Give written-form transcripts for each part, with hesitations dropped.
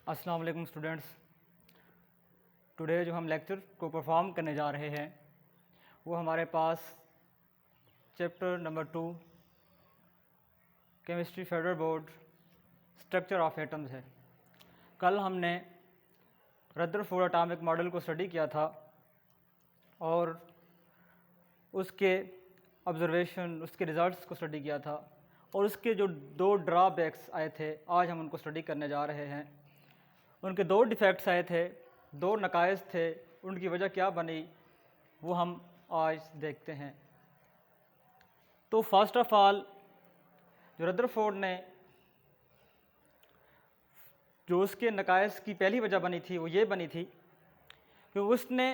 अस्सलाम वालेकुम students. Today जो हम लेक्चर को परफॉर्म करने जा रहे हैं वो हमारे पास chapter number 2 chemistry federal board structure of atoms है। कल हमने रदरफोर्ड एटॉमिक मॉडल को स्टडी किया था और उसके ऑब्जर्वेशन, उसके रिज़ल्ट्स को स्टडी किया था और उसके जो दो ड्रॉबैक्स आए थे आज हम उनको स्टडी करने जा रहे हैं। उनके दो डिफेक्ट्स आए थे, दो नकाइस थे, उनकी वजह क्या बनी वो हम आज देखते हैं। तो फर्स्ट ऑफ ऑल जो रदरफोर्ड ने जो उसके नकाइस की पहली वजह बनी थी वो ये बनी थी कि उसने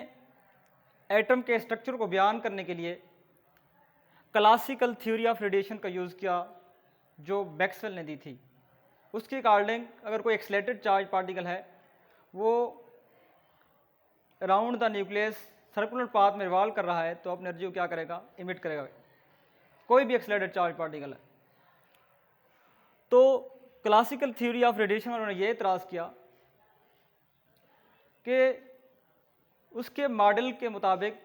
एटम के स्ट्रक्चर को बयान करने के लिए क्लासिकल थ्योरी ऑफ रेडिएशन का यूज़ किया जो मैक्सवेल ने दी थी। उसके अकॉर्डिंग अगर कोई एक्सलेटेड चार्ज पार्टिकल है वो around the nucleus circular path में रिवॉल्व कर रहा है तो अपनी एनर्जी को क्या करेगा, इमिट करेगा। कोई भी एक्सलेटेड चार्ज पार्टिकल है। तो क्लासिकल थ्योरी ऑफ रेडिएशन उन्होंने ये इतराज़ किया कि उसके मॉडल के मुताबिक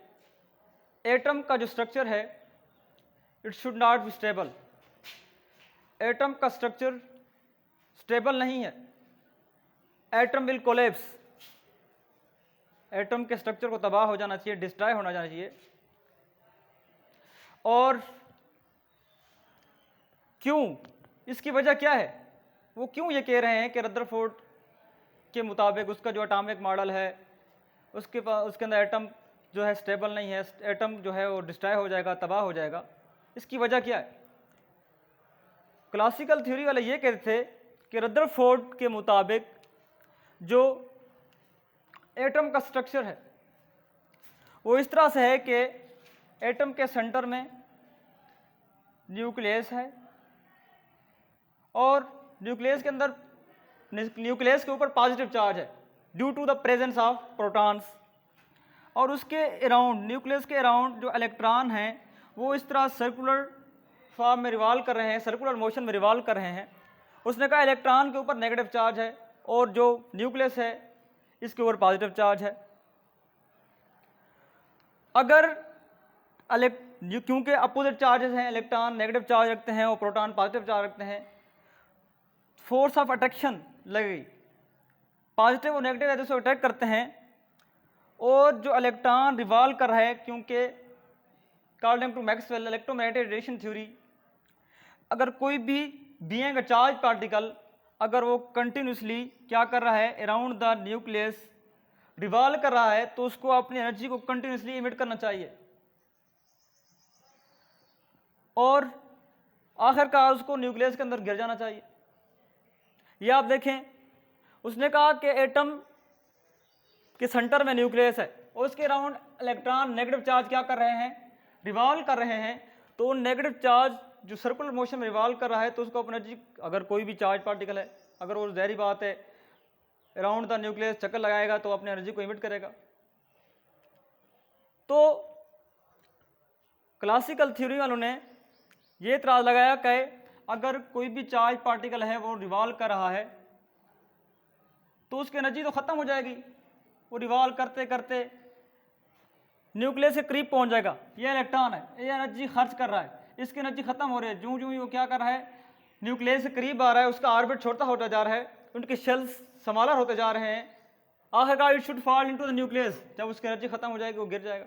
एटम का जो स्ट्रक्चर है it should not be stable. Atom का स्ट्रक्चर स्टेबल नहीं है। Atom will collapse. एटम के स्ट्रक्चर को तबाह हो जाना चाहिए, डिस्ट्रॉय होना जाना चाहिए। और क्यों, इसकी वजह क्या है, वो क्यों ये कह रहे हैं कि रदरफोर्ड के मुताबिक उसका जो एटॉमिक मॉडल है उसके अंदर एटम जो है स्टेबल नहीं है, एटम जो है वो डिस्ट्रॉय हो जाएगा, तबाह हो जाएगा। इसकी वजह क्या है? क्लासिकल थ्योरी वाले ये कहते थे कि रदरफोर्ड के मुताबिक जो एटम का स्ट्रक्चर है वो इस तरह से है कि एटम के सेंटर में न्यूक्लियस है और न्यूक्लियस के अंदर, न्यूक्लियस के ऊपर पॉजिटिव चार्ज है due to the presence of protons. और उसके अराउंड, न्यूक्लियस के अराउंड जो इलेक्ट्रॉन हैं वो इस तरह सर्कुलर फॉर्म में रिवॉल्व कर रहे हैं, सर्कुलर मोशन में रिवॉल्व कर रहे हैं। उसने कहा इलेक्ट्रॉन के ऊपर नेगेटिव चार्ज है और जो न्यूक्लियस है इसके ऊपर पॉजिटिव चार्ज है। अगर क्योंकि अपोजिट चार्जेस हैं, इलेक्ट्रॉन नेगेटिव चार्ज रखते हैं और प्रोटॉन पॉजिटिव चार्ज रखते हैं, फोर्स ऑफ अट्रैक्शन लगेगी। पॉजिटिव और नेगेटिव एटम्स को अट्रैक्ट करते हैं और जो इलेक्ट्रॉन रिवॉल्व कर रहा है, क्योंकि according to Maxwell electromagnetic radiation theory, अगर कोई भी बीइंग अ चार्ज पार्टिकल अगर वो कंटिन्यूसली क्या कर रहा है, अराउंड द न्यूक्लियस रिवॉल्व कर रहा है तो उसको अपनी एनर्जी को कंटिन्यूसली इमिट करना चाहिए और आखिरकार उसको न्यूक्लियस के अंदर गिर जाना चाहिए। ये आप देखें, उसने कहा कि एटम के सेंटर में न्यूक्लियस है और उसके अराउंड इलेक्ट्रॉन नेगेटिव चार्ज क्या कर रहे हैं, रिवॉल्व कर रहे हैं। तो नेगेटिव चार्ज जो सर्कुलर मोशन में रिवॉल्व कर रहा है तो उसको अपनी एनर्जी, अगर कोई भी चार्ज पार्टिकल है, अगर वो ज़ाहिर बात है अराउंड द न्यूक्लियस चक्कर लगाएगा तो अपनी एनर्जी को इमिट करेगा। तो क्लासिकल थ्योरी वालों ने ये इतराज़ लगाया कि अगर कोई भी चार्ज पार्टिकल है वो रिवॉल्व कर रहा है तो उसकी एनर्जी तो ख़त्म हो जाएगी। वो रिवॉल्व करते करते न्यूक्लियस के करीब पहुंच जाएगा। ये इलेक्ट्रॉन है, ये एनर्जी खर्च कर रहा है, इसकी एनर्जी खत्म हो रही है। जूं जूं वो क्या कर रहा है, न्यूक्लियस से करीब आ रहा है, उसका ऑर्बिट छोटा होता जा रहा है, उनके शेल्स स्मॉलर होते जा रहे हैं। आखिरकार it should fall into the nucleus. जब उसकी एनर्जी खत्म हो जाएगी वो गिर जाएगा।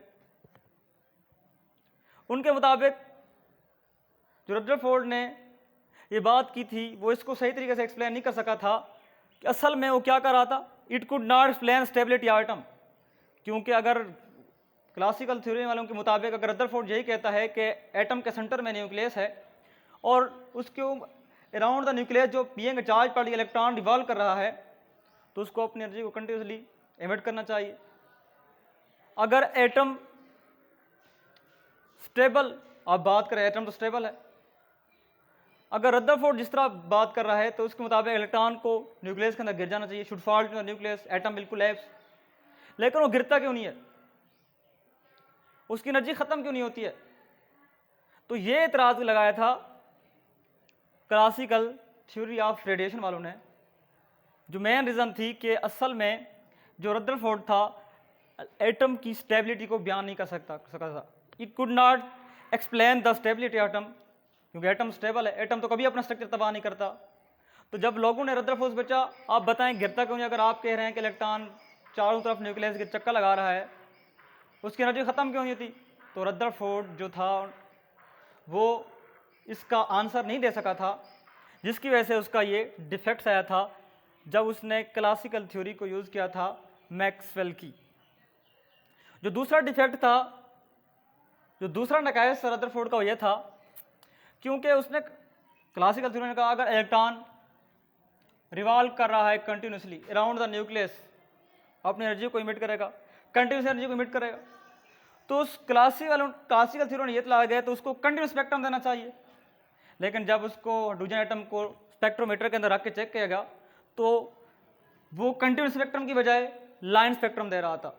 उनके मुताबिक जो रदरफोर्ड ने ये बात की थी वो इसको सही तरीके से एक्सप्लेन नहीं कर सका था कि असल में वो क्या कर रहा था। It could not explain stability of atom, क्योंकि अगर क्लासिकल थ्योरी वालों के मुताबिक अगर रदरफोर्ड यही कहता है कि एटम के सेंटर में न्यूक्लियस है और उसके अराउंड द न्यूक्लियस जो being charge particle electron revolve कर रहा है तो उसको अपनी एनर्जी को कंटिन्यूसली एमिट करना चाहिए। अगर एटम स्टेबल, आप बात करें एटम तो स्टेबल है, अगर रदरफोर्ड जिस तरह बात कर रहा है तो उसके मुताबिक इलेक्ट्रॉन को न्यूक्लियस के अंदर गिर जाना चाहिए, should fall to the nucleus, atom बिल्कुल कोलैप्स। लेकिन वो गिरता क्यों नहीं है, उसकी एनर्जी खत्म क्यों नहीं होती है? तो ये इतराज़ लगाया था क्लासिकल थ्योरी ऑफ रेडिएशन वालों ने जो मेन रीज़न थी कि असल में जो रदरफोर्ड था एटम की स्टेबिलिटी को बयान नहीं कर सका था। It could not explain the stability atom, क्योंकि एटम स्टेबल है, एटम तो कभी अपना स्ट्रक्चर तबाह नहीं करता। तो जब लोगों ने रदरफोर्ड बेचा, आप बताएं गिरता क्यों नहीं? अगर आप कह रहे हैं कि इलेक्ट्रॉन चारों तरफ न्यूक्लियस के चक्कर लगा रहा है, उसकी एनर्जी ख़त्म क्यों नहीं होती? तो रदरफोर्ड जो था वो इसका आंसर नहीं दे सका था, जिसकी वजह से उसका ये डिफेक्ट्स आया था जब उसने क्लासिकल थ्योरी को यूज़ किया था मैक्सवेल की। जो दूसरा डिफेक्ट था, जो दूसरा नकायस रदरफोर्ड का वो ये था, क्योंकि उसने क्लासिकल थ्योरी ने कहा अगर इलेक्ट्रॉन रिवॉल्व कर रहा है कंटिन्यूसली अराउंड द न्यूक्लियस, अपनी एनर्जी को इमिट करेगा, कंटिन्यूस एनर्जी को इमिट करेगा, तो उस क्लासिकल थ्योरी ने ये लाया गया तो उसको कंटिन्यूस स्पेक्ट्रम देना चाहिए। लेकिन जब उसको हाइड्रोजन एटम को स्पेक्ट्रोमीटर के अंदर रख के चेक किया गया तो वो कंटिन्यूस स्पेक्ट्रम की बजाय लाइन स्पेक्ट्रम दे रहा था।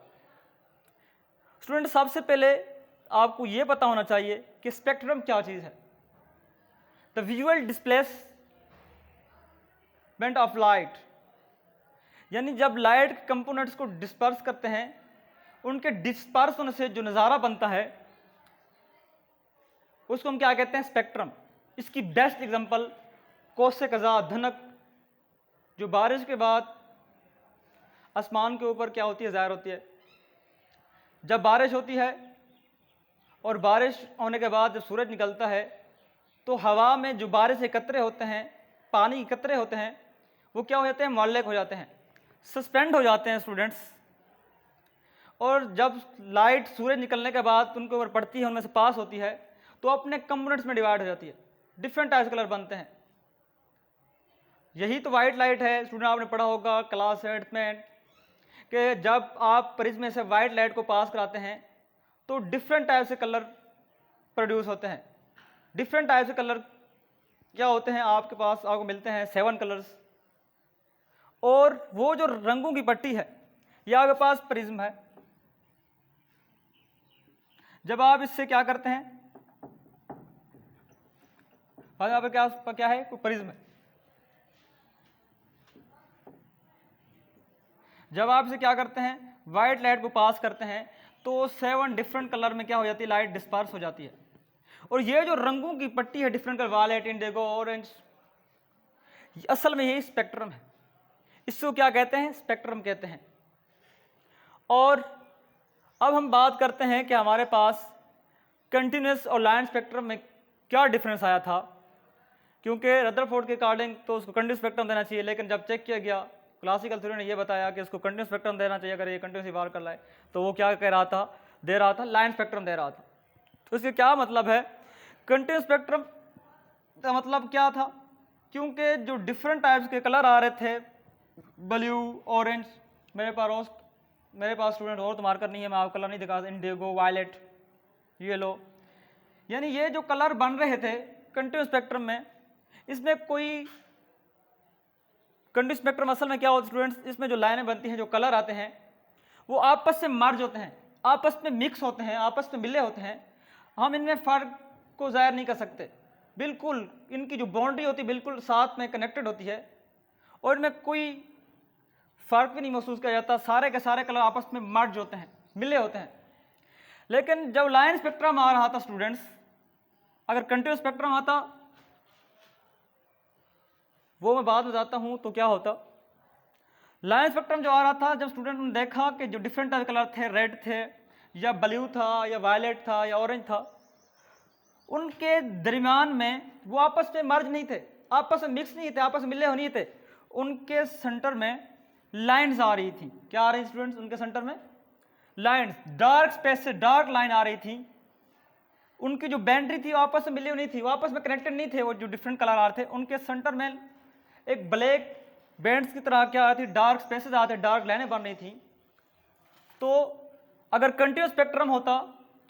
स्टूडेंट, सबसे पहले आपको ये पता होना चाहिए कि स्पेक्ट्रम क्या चीज़ है। The visual displacement of light, यानी जब लाइट के कंपोनेंट्स को डिस्पर्स करते हैं, उनके डिस्पर्स होने से जो नज़ारा बनता है उसको हम क्या कहते हैं? स्पेक्ट्रम। इसकी बेस्ट एग्जांपल कौसे कज़ा धनक, जो बारिश के बाद आसमान के ऊपर क्या होती है? ज़ाहिर होती है। जब बारिश होती है और बारिश होने के बाद जब सूरज निकलता है तो हवा में जो बारिश के कतरे होते हैं, पानी के कतरे होते हैं, वो क्या हो जाते हैं? मुअल्लक हो जाते हैं, सस्पेंड हो जाते हैं स्टूडेंट्स। और जब लाइट सूरज निकलने के बाद उनके ऊपर पड़ती है, उनमें से पास होती है, तो अपने कंपोनेंट्स में डिवाइड हो जाती है, डिफरेंट टाइप्स कलर बनते हैं। यही तो वाइट लाइट है। स्टूडेंट, आपने पढ़ा होगा क्लास 8 में कि जब आप प्रिज्म से वाइट लाइट को पास कराते हैं तो डिफरेंट टाइप से कलर प्रोड्यूस होते हैं। डिफरेंट टाइप से कलर क्या होते हैं? आपके पास आपको मिलते हैं 7 कलर्स। और वो जो रंगों की पट्टी है, ये आपके पास प्रिज्म है। जब आप इससे क्या करते हैं, यहाँ पर क्या है? कोई प्रिज्म है। जब आप इसे क्या करते हैं? वाइट लाइट को पास करते हैं तो 7 डिफरेंट कलर में क्या हो जाती है? लाइट डिस्पर्स हो जाती है। और ये जो रंगों की पट्टी है, different colour, violet, indigo, orange, असल में यही स्पेक्ट्रम है। इसको क्या कहते हैं? स्पेक्ट्रम कहते हैं। और अब हम बात करते हैं कि हमारे पास कंटिन्यूस और लाइन स्पेक्ट्रम में क्या डिफरेंस आया था। क्योंकि रदरफोर्ड के अकॉर्डिंग तो उसको कंटिन्यूस स्पेक्ट्रम देना चाहिए, लेकिन जब चेक किया गया क्लासिकल थ्योरी ने ये बताया कि इसको कंटिन्यूस स्पेक्ट्रम देना चाहिए अगर ये कंटिन्यूस इवॉल्व कर लाए, तो वो क्या कह रहा था? दे रहा था लाइन स्पेक्ट्रम दे रहा था। तो इसका क्या मतलब है? कंटिन्यूस स्पेक्ट्रम का मतलब क्या था? क्योंकि जो डिफरेंट टाइप्स के कलर आ रहे थे, ब्लू, ऑरेंज, मेरे पास स्टूडेंट और तो मार्कर नहीं है, मैं आपको कलर नहीं दिखा, इंडिगो, वायलेट, येलो, यानी ये जो कलर बन रहे थे कंटिन्यूस स्पेक्ट्रम में, इसमें कोई कंटिन्यूस स्पेक्ट्रम असल में क्या होता है स्टूडेंट्स? इसमें जो लाइनें बनती हैं, जो कलर आते हैं, वो आपस से मर्ज होते हैं, आपस में मिक्स होते हैं, आपस में मिले होते हैं। हम इनमें फ़र्क को ज़ाहिर नहीं कर सकते। बिल्कुल इनकी जो बाउंड्री होती है बिल्कुल साथ में कनेक्टेड होती है और इनमें कोई फ़र्क भी नहीं महसूस किया जाता। सारे के सारे कलर आपस में मर्ज होते हैं, मिले होते हैं। लेकिन जब लाइन स्पेक्ट्रम आ रहा था स्टूडेंट्स, अगर कंटिन्यूस स्पेक्ट्रम आता, वो मैं बाद में बताता हूँ तो क्या होता। लाइन स्पेक्ट्रम जो आ रहा था, जब स्टूडेंट ने देखा कि जो डिफरेंट टाइप कलर थे, रेड थे या ब्लू था या वायलेट था या ऑरेंज था, उनके दरमियान में वो आपस में मर्ज नहीं थे, आपस में मिक्स नहीं थे, आपस में मिले हो नहीं थे। उनके सेंटर में लाइंस आ रही थी। क्या आ रही स्टूडेंट्स? उनके सेंटर में लाइंस, डार्क स्पेस से डार्क लाइन आ रही थी। उनकी जो बाउंड्री थी वो आपस में मिली हुई नहीं थी, वो आपस में कनेक्टेड नहीं थे। वो जो डिफरेंट कलर आ रहे थे, उनके सेंटर में एक ब्लैक बैंड्स की तरह क्या आ रही थी? डार्क स्पेसेस आते, डार्क लाइनें बन रही थी। तो अगर कंटिन्यूस स्पेक्ट्रम होता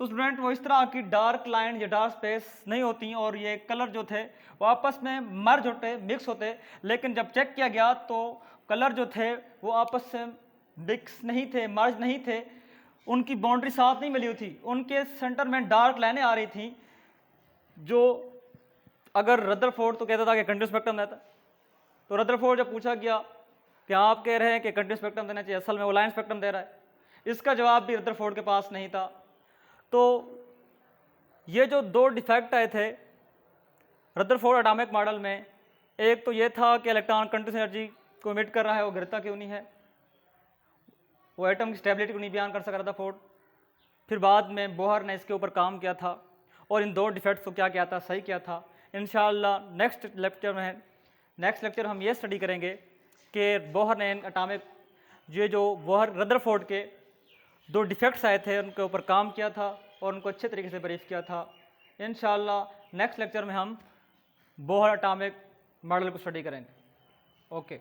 तो स्टूडेंट वो इस तरह की डार्क लाइन या डार्क स्पेस नहीं होती और ये कलर जो थे वो आपस में मर्ज होते, मिक्स होते। लेकिन जब चेक किया गया तो कलर जो थे वो आपस से मिक्स नहीं थे, मर्ज नहीं थे, उनकी बाउंड्री साथ नहीं मिली हुई थी। उनके सेंटर में डार्क लाइनें आ रही थी, जो अगर रदरफोर्ड तो कहता था कि कंटिन्यूस स्पेक्ट्रम रहता। तो रदरफोर्ड जब पूछा गया कि आप कह रहे हैं कि कंटिन्यूस स्पेक्ट्रम देना चाहिए, असल में वो लाइन स्पेक्ट्रम दे रहा है। इसका जवाब भी रदरफोर्ड के पास नहीं था। तो ये जो दो डिफेक्ट आए थे रदरफोर्ड एटॉमिक मॉडल में, एक तो ये था कि इलेक्ट्रॉन कंटिन्यूस एनर्जी को इमिट कर रहा है, वो गिरता क्यों नहीं है, वो एटम की स्टेबिलिटी को नहीं बयान कर सका रदरफोर्ड। फिर बाद में बोहर ने इसके ऊपर काम किया था और इन दो डिफेक्ट्स को क्या किया था, सही किया था। इंशाअल्लाह नेक्स्ट लेक्चर हम ये स्टडी करेंगे कि बोहर ने एटॉमिक जो बोहर रदरफोर्ड के दो डिफेक्ट्स आए थे उनके ऊपर काम किया था और उनको अच्छे तरीके से ब्रीफ किया था। इंशाअल्लाह नेक्स्ट लेक्चर में हम बोहर एटॉमिक मॉडल को स्टडी करेंगे। ओके।